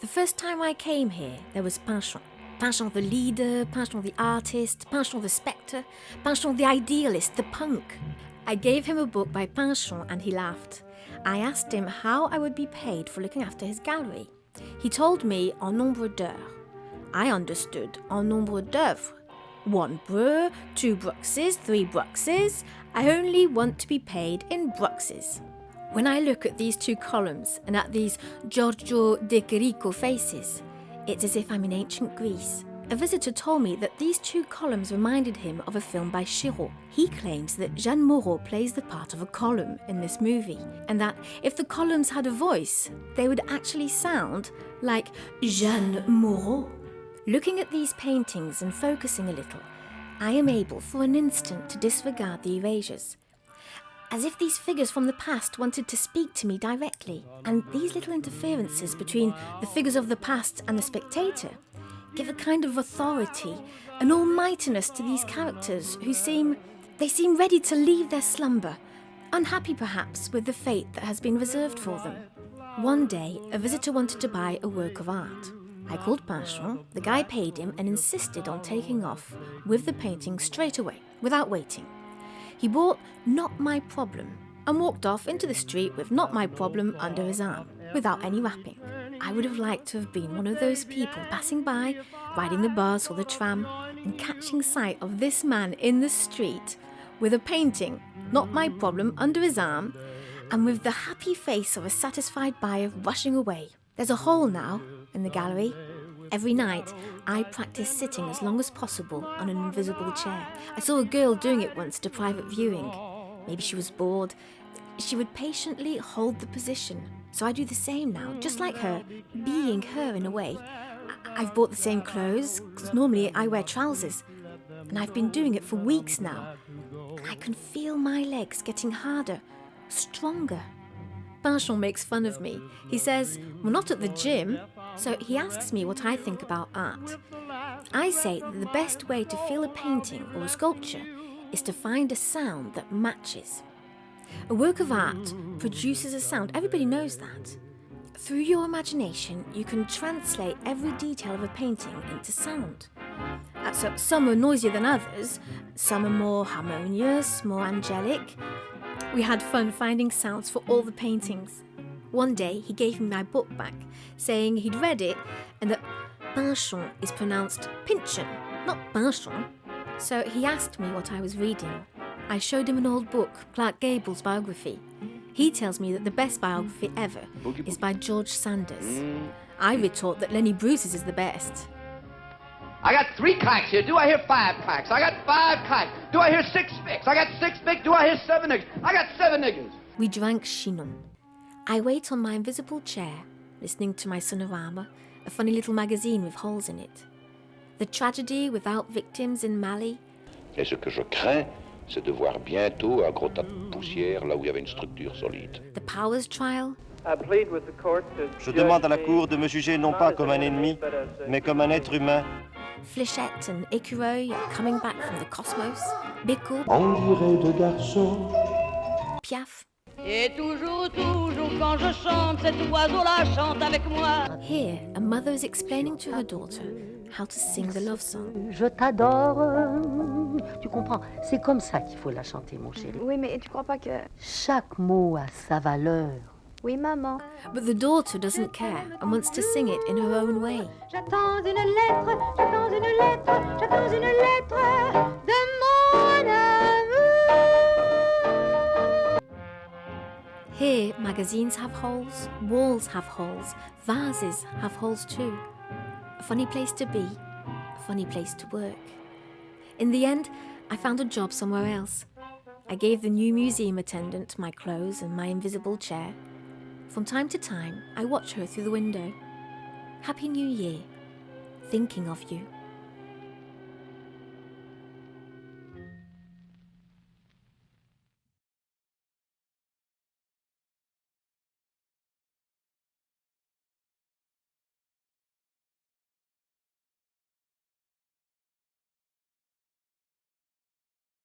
The first time I came here, there was Pinchon. Pinchon the leader, Pinchon the artist, Pinchon the spectre, Pinchon the idealist, the punk. I gave him a book by Pinchon and he laughed. I asked him how I would be paid for looking after his gallery. He told me en nombre d'heures. I understood en nombre d'œuvres. 1 breu, 2 bruxes, 3 bruxes. I only want to be paid in bruxes. When I look at these 2 columns and at these Giorgio de Chirico faces, it's as if I'm in ancient Greece. A visitor told me that these 2 columns reminded him of a film by Histrion. He claims that Jeanne Moreau plays the part of a column in this movie, and that if the columns had a voice, they would actually sound like Jeanne Moreau. Looking at these paintings and focusing a little, I am able for an instant to disregard the erasures. As if these figures from the past wanted to speak to me directly, and these little interferences between the figures of the past and the spectator give a kind of authority, an almightiness to these characters who seem ready to leave their slumber, unhappy perhaps with the fate that has been reserved for them. One day, a visitor wanted to buy a work of art. I called Pinchon, the guy paid him and insisted on taking off with the painting straight away, without waiting. He bought Not My Problem and walked off into the street with Not My Problem under his arm, without any wrapping. I would have liked to have been one of those people passing by, riding the bus or the tram, and catching sight of this man in the street with a painting, Not My Problem, under his arm, and with the happy face of a satisfied buyer rushing away. There's a hole now in the gallery. Every night, I practice sitting as long as possible on an invisible chair. I saw a girl doing it once at a private viewing. Maybe she was bored. She would patiently hold the position. So I do the same now, just like her, being her in a way. I've bought the same clothes, because normally I wear trousers. And I've been doing it for weeks now. And I can feel my legs getting harder, stronger. Pinchon makes fun of me. He says, we're not at the gym, so he asks me what I think about art. I say that the best way to feel a painting or a sculpture is to find a sound that matches. A work of art produces a sound, everybody knows that. Through your imagination, you can translate every detail of a painting into sound. So some are noisier than others, some are more harmonious, more angelic. We had fun finding sounds for all the paintings. One day he gave me my book back, saying he'd read it and that Pinchon is pronounced Pinchon, not Pinchon. So he asked me what I was reading. I showed him an old book, Clark Gable's biography. He tells me that the best biography ever is by George Sanders. I retort that Lenny Bruce's is the best. I got 3 kikes here. Do I hear 5 kikes? I got 5 kikes. Do I hear 6 spics? I got 6 spics. Do I hear 7 niggers? I got 7 niggers. We drank Chinon. I wait on my invisible chair, listening to my sonorama, a funny little magazine with holes in it. The tragedy without victims in Mali. Et ce que je crains, c'est de voir bientôt un gros tas de poussière là où il y avait une structure solide. The Powers trial. Je demande à la Cour de me juger non pas comme un ennemi, mais comme un être humain. Fléchette and Écureuil are coming back from the cosmos. Bickle. On dirait 2 garçons. Piaf. Et toujours, toujours quand je chante, cet oiseau-là chante avec moi. Here, a mother is explaining to her daughter how to sing the love song. Je t'adore. Tu comprends, c'est comme ça qu'il faut la chanter, mon chéri. Oui, mais tu crois pas que... Chaque mot a sa valeur. Oui, maman. But the daughter doesn't care and wants to sing it in her own way. J'attends une lettre, j'attends une lettre, j'attends une lettre de mon amour. Here, magazines have holes, walls have holes, vases have holes too. A funny place to be, a funny place to work. In the end, I found a job somewhere else. I gave the new museum attendant my clothes and my invisible chair. From time to time, I watch her through the window. Happy New Year. Thinking of you.